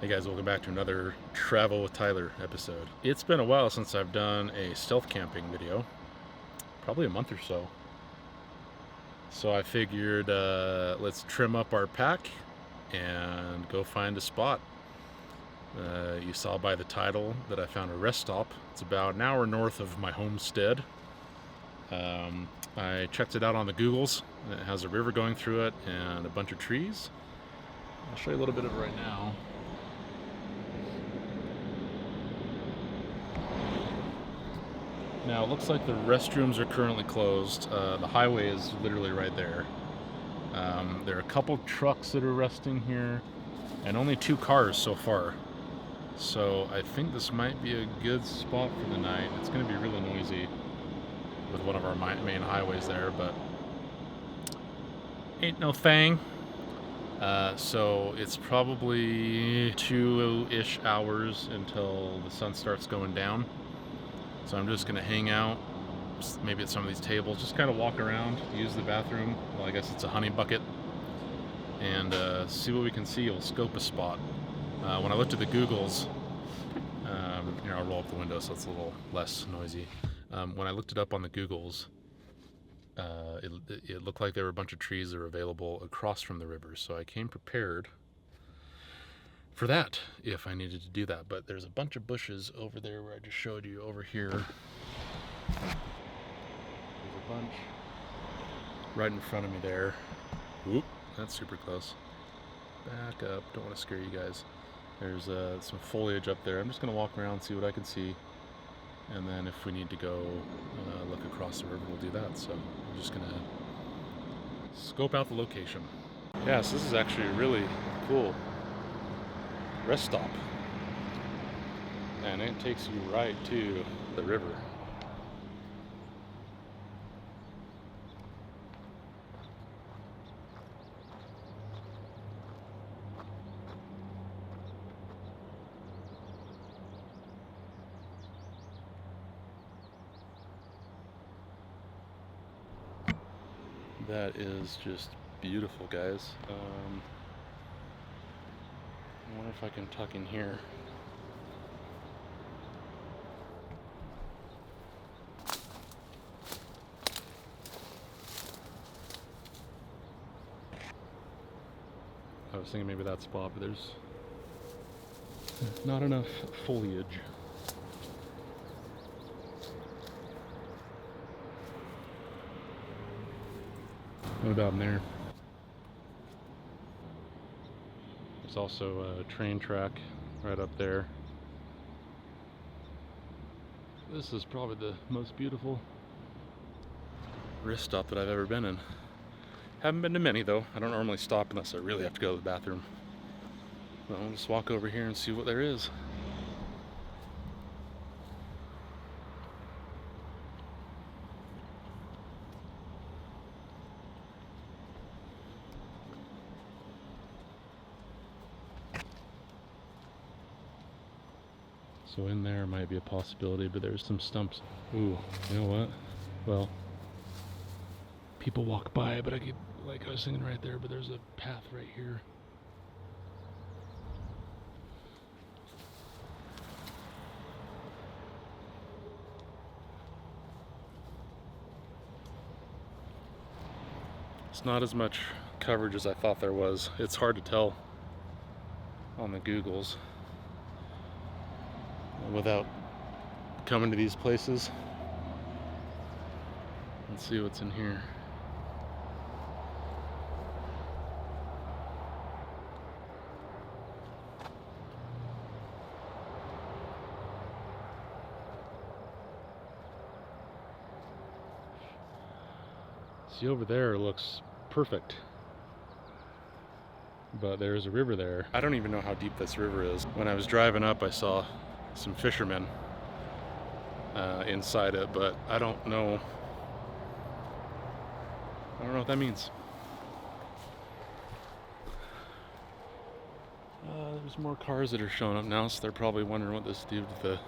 Hey guys, welcome back to another Travel with Tyler episode. It's been a while since I've done a stealth camping video, probably a month or so. So I figured let's trim up our pack and go find a spot. You saw by the title that I found a rest stop. It's about an hour north of my homestead. I checked it out on the Googles. It has a river going through it and a bunch of trees. I'll show you a little bit of it right now. Now it looks like the restrooms are currently closed. The highway is literally right there. There are a couple trucks that are resting here and only 2 cars so far. So I think this might be a good spot for the night. It's going to be really noisy with one of our main highways there, but ain't no thing. So it's probably 2-ish hours until the sun starts going down. So I'm just gonna hang out, maybe at some of these tables, just kind of walk around, use the bathroom. Well, I guess it's a honey bucket, and see what we can see. We'll scope a spot. When I looked at the Googles, here I'll roll up the window so it's a little less noisy. When I looked it up on the Googles, it looked like there were a bunch of trees that were available across from the river. So I came prepared for that if I needed to do that. But there's a bunch of bushes over there where I just showed you. Over here there's a bunch right in front of me there. Oop, that's super close. Back up, don't want to scare you guys. There's some foliage up there. I'm just gonna walk around, see what I can see, and then if we need to go look across the river, we'll do that. So I'm just gonna scope out the location. Yeah, so this is actually really cool rest stop, and it takes you right to the river. That is just beautiful, guys. I wonder if I can tuck in here. I was thinking maybe that spot, but there's not enough foliage. What about in there? There's also a train track right up there. This is probably the most beautiful rest stop that I've ever been in. Haven't been to many though. I don't normally stop unless I really have to go to the bathroom. But I'll just walk over here and see what there is. So in there might be a possibility, but there's some stumps. Ooh, you know what? Well, people walk by, but I was thinking right there, but there's a path right here. It's not as much coverage as I thought there was. It's hard to tell on the Googles without coming to these places. Let's see what's in here. See, over there looks perfect, but there's a river there. I don't even know how deep this river is. When I was driving up, I saw some fishermen inside it, but I don't know what that means. There's more cars that are showing up now, so they're probably wondering what this dude with the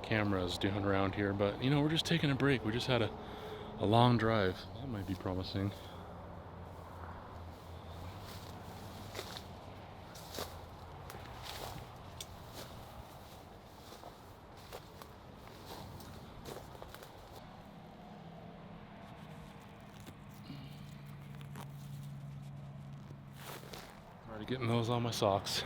camera is doing around here. But you know, we're just taking a break. We just had a long drive. That might be promising. Getting those on my socks.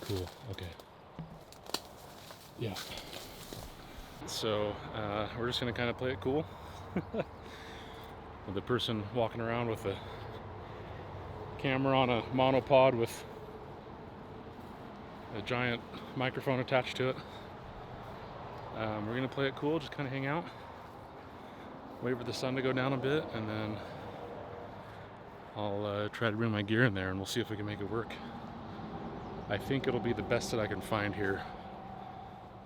Cool, okay. Yeah. So we're just gonna kind of play it cool. With the person walking around with a camera on a monopod with a giant microphone attached to it. We're gonna play it cool, just kind of hang out, wait for the sun to go down a bit, and then I'll try to bring my gear in there and we'll see if we can make it work. I think it'll be the best that I can find here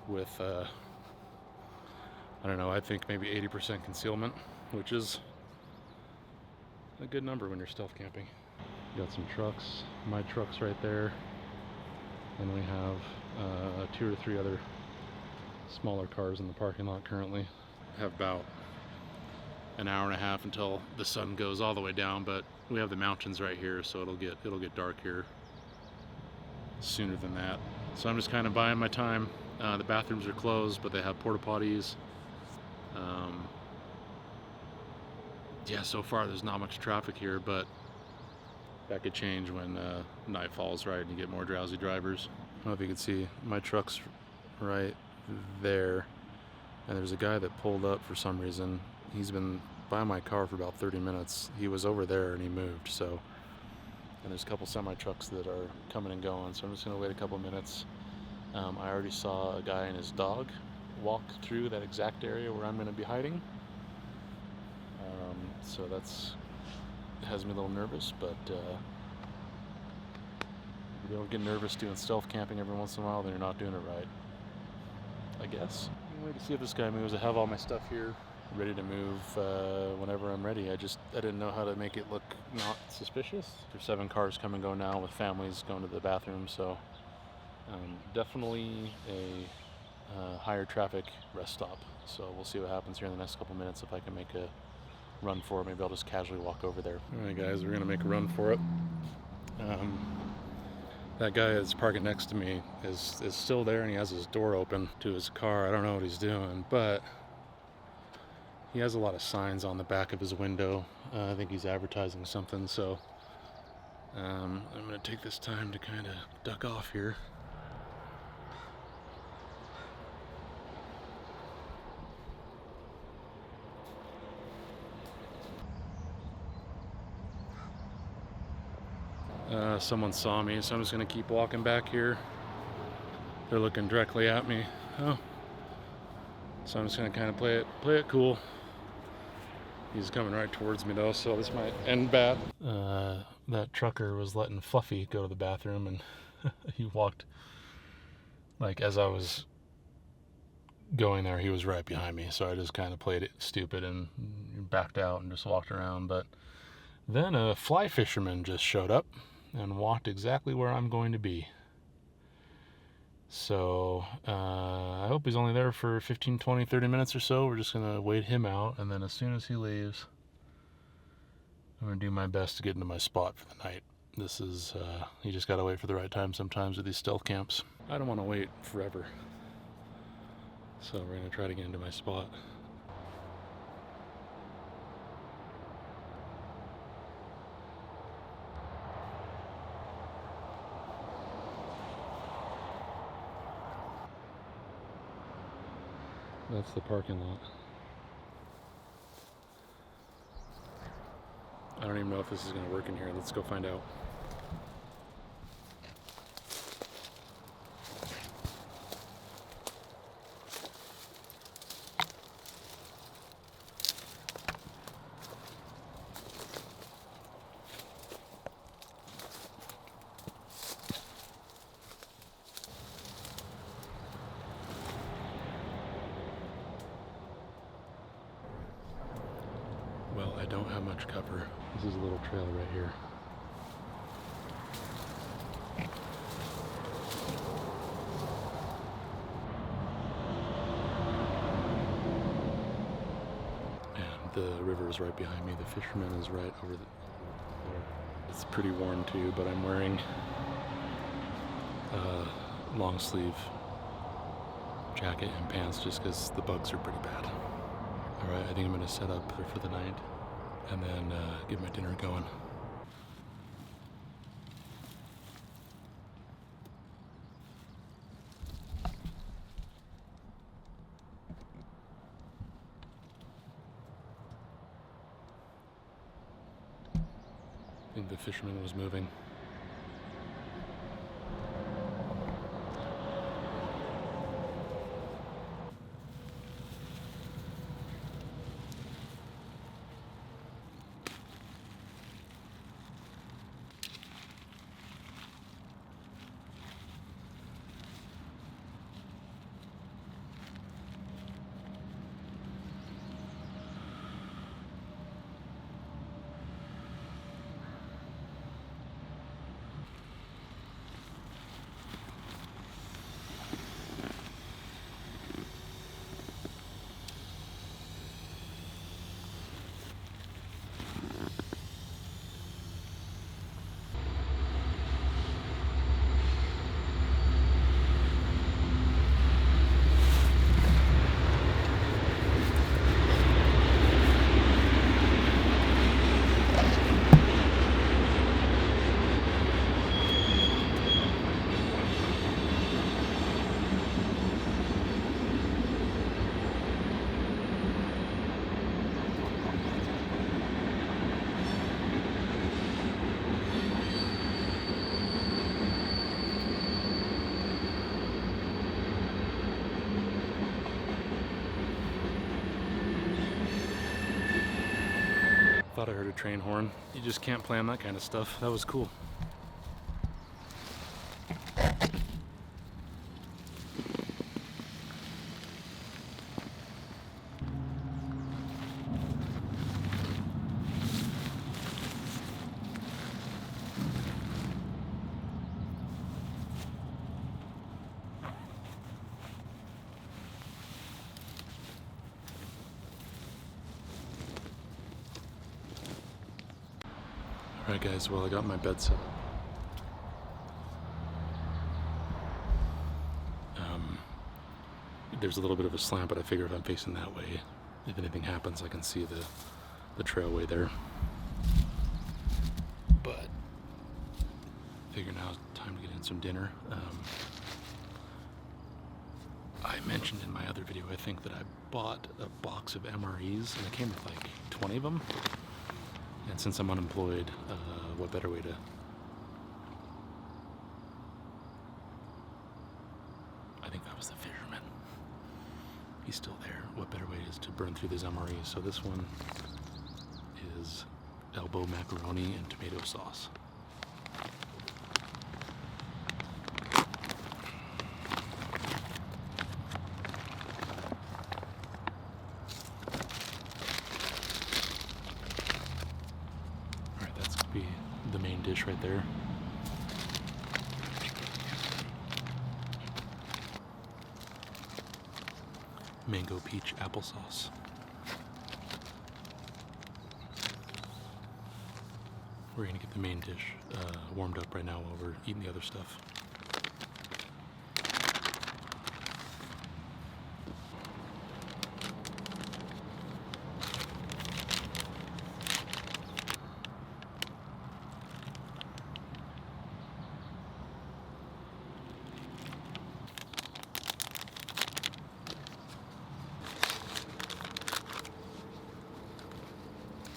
with, I don't know, I think maybe 80% concealment, which is a good number when you're stealth camping. Got some trucks, my truck's right there, and we have 2 or 3 other smaller cars in the parking lot currently. Have about an hour and a half until the sun goes all the way down, but we have the mountains right here, so it'll get dark here sooner than that. So I'm just kind of buying my time. The bathrooms are closed, but they have porta potties. Yeah, so far there's not much traffic here, but that could change when night falls, right, and you get more drowsy drivers. I don't know if you can see, my truck's right there, and there's a guy that pulled up for some reason. He's been by my car for about 30 minutes. He was over there and he moved, so. And there's a couple semi-trucks that are coming and going, so I'm just gonna wait a couple minutes. I already saw a guy and his dog walk through that exact area where I'm gonna be hiding. So has me a little nervous, but if you don't get nervous doing stealth camping every once in a while, then you're not doing it right, I guess. I'm waiting to see if this guy moves. I have all my stuff here ready to move whenever I'm ready. I didn't know how to make it look not suspicious. There's 7 cars come and go now with families going to the bathroom, so definitely a higher traffic rest stop. So we'll see what happens here in the next couple minutes. If I can make a run for it, maybe I'll just casually walk over there. All right, guys, we're gonna make a run for it. That guy that's parking next to me is still there, and he has his door open to his car. I don't know what he's doing, but he has a lot of signs on the back of his window. I think he's advertising something, so I'm gonna take this time to kind of duck off here. Someone saw me, so I'm just gonna keep walking back here. They're looking directly at me. Oh, so I'm just gonna kind of play it cool. He's coming right towards me though, so this might end bad. That trucker was letting Fluffy go to the bathroom, and he walked, like, as I was going there, he was right behind me, so I just kind of played it stupid and backed out and just walked around. But then a fly fisherman just showed up and walked exactly where I'm going to be. So I hope he's only there for 15, 20, 30 minutes or so. We're just going to wait him out, and then as soon as he leaves, I'm going to do my best to get into my spot for the night. This is, you just got to wait for the right time sometimes with these stealth camps. I don't want to wait forever. So we're going to try to get into my spot. That's the parking lot. I don't even know if this is going to work in here. Let's go find out. Well, I don't have much cover. This is a little trail right here. And The river is right behind me. The fisherman is right over there. It's pretty warm too, but I'm wearing a long sleeve jacket and pants just because the bugs are pretty bad. Alright, I think I'm going to set up for the night and then get my dinner going. I think the fisherman was moving. Thought I heard a train horn. You just can't plan that kind of stuff. That was cool. Alright guys, well I got my bed set up. There's a little bit of a slant, but I figure if I'm facing that way, if anything happens I can see the trailway there. But I figure now it's time to get in some dinner. I mentioned in my other video, I think, that I bought a box of MREs and it came with like 20 of them. And since I'm unemployed, what better way to... I think that was the fisherman. He's still there. What better way is to burn through these MREs? So this one is elbow macaroni and tomato sauce. Be the main dish right there. Mango peach applesauce. We're gonna get the main dish warmed up right now while we're eating the other stuff.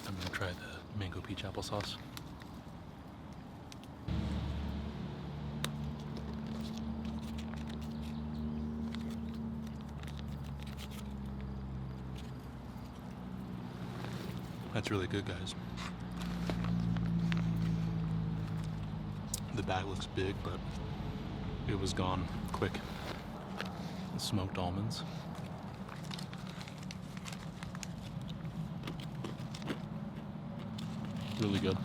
I'm gonna try the mango peach applesauce. That's really good, guys. The bag looks big, but it was gone quick. Smoked almonds. Really good.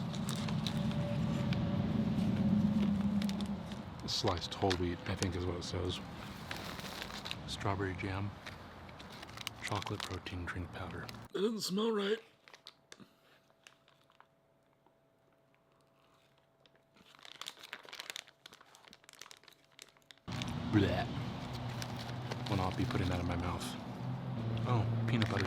Sliced whole wheat, I think is what it says. Strawberry jam, chocolate protein drink powder. It doesn't smell right. Blech. Will not be putting that in my mouth. Oh, peanut butter.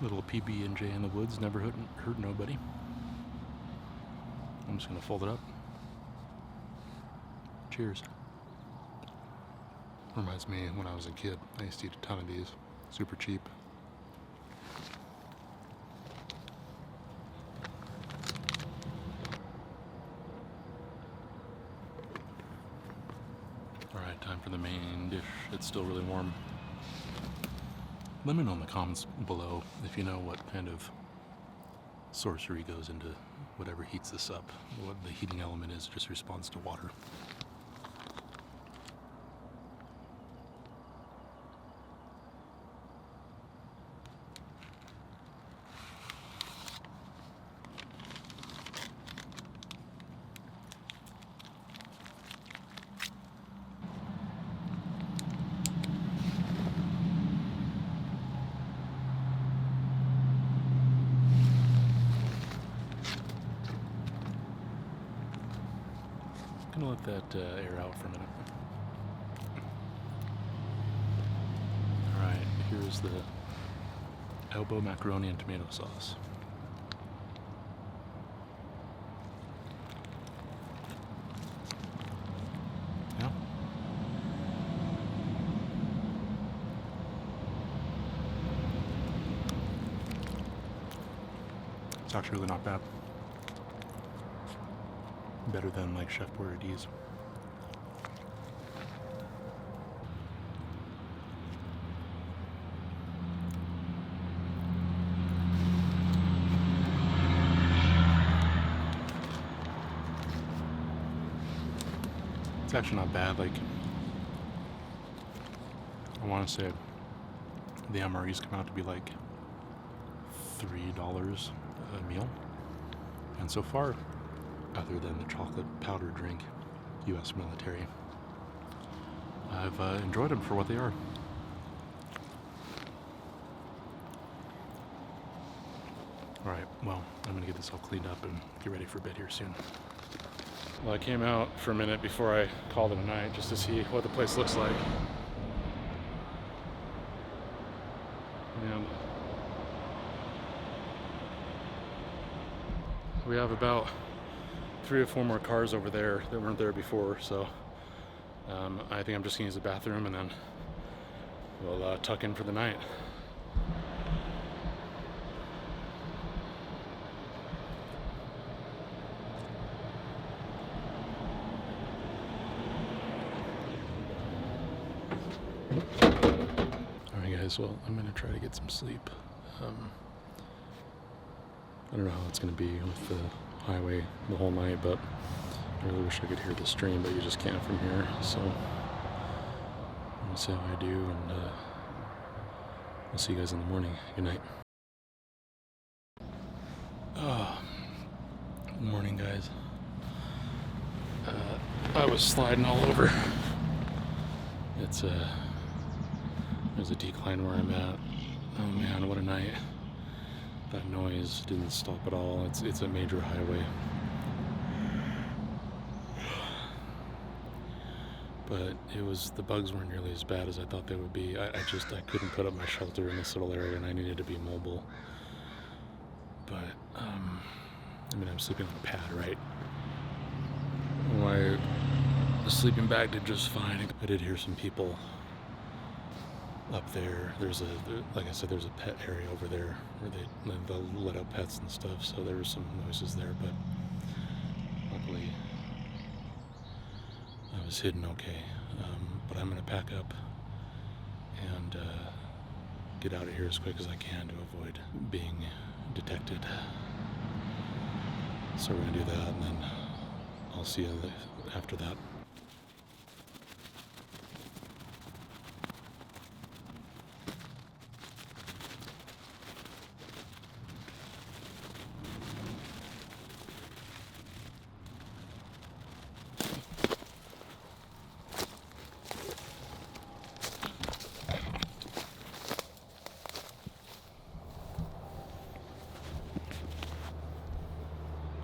Little PB&J in the woods, never hurt nobody. I'm just gonna fold it up. Cheers. Reminds me when I was a kid, I used to eat a ton of these, super cheap. Alright, time for the main dish. It's still really warm. Let me know in the comments below if you know what kind of sorcery goes into whatever heats this up. What the heating element is, just responds to water. I'm gonna let that air out for a minute. Alright, here's the elbow macaroni and tomato sauce. Yeah. It's actually really not bad. Better than like Chef Boyardee's. It's actually not bad. Like, I want to say the MREs come out to be like $3 a meal, and so far, other than the chocolate powder drink, U.S. military, I've enjoyed them for what they are. Alright, well, I'm gonna get this all cleaned up and get ready for bed here soon. Well, I came out for a minute before I called it a night just to see what the place looks like. And we have about 3 or 4 more cars over there that weren't there before, so I think I'm just gonna use the bathroom and then we'll tuck in for the night. Alright guys, well, I'm gonna try to get some sleep. I don't know how it's gonna be with the highway the whole night, but I really wish I could hear the stream, but you just can't from here, so I'm gonna see how I do, and I'll see you guys in the morning. Good night. Good morning, guys. I was sliding all over. It's there's a decline where I'm at. Oh man, what a night. That noise didn't stop at all. It's a major highway. But the bugs weren't nearly as bad as I thought they would be. I couldn't put up my shelter in this little area, and I needed to be mobile. But, I mean, I'm sleeping on a pad, right? The sleeping bag did just fine. I did hear some people up there. Like I said, there's a pet area over there where they'll let out pets and stuff, so there were some noises there, but luckily I was hidden okay. But I'm gonna pack up and get out of here as quick as I can to avoid being detected. So we're gonna do that, and then I'll see you after that.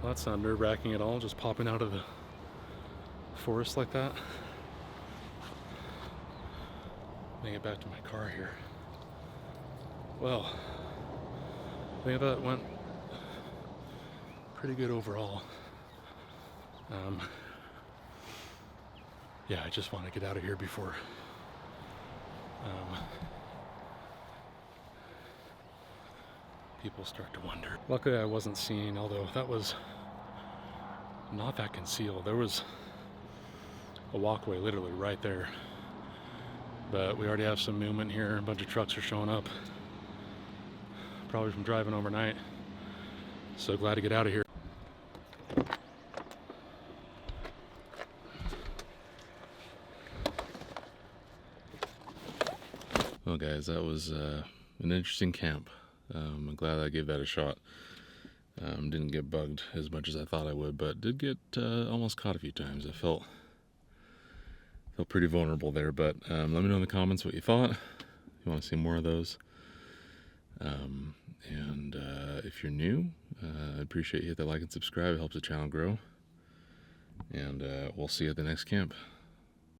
Well, that's not nerve-wracking at all, just popping out of the forest like that. Let me get back to my car here. Well, I think that went pretty good overall. Yeah, I just want to get out of here before people start to wonder. Luckily I wasn't seen, although that was not that concealed. There was a walkway literally right there. But we already have some movement here. A bunch of trucks are showing up. Probably from driving overnight. So glad to get out of here. Well guys, that was an interesting camp. I'm glad I gave that a shot. Didn't get bugged as much as I thought I would, but did get almost caught a few times. I felt pretty vulnerable there, but let me know in the comments what you thought. If you want to see more of those. And if you're new, I'd appreciate you hit that like and subscribe. It helps the channel grow. And we'll see you at the next camp.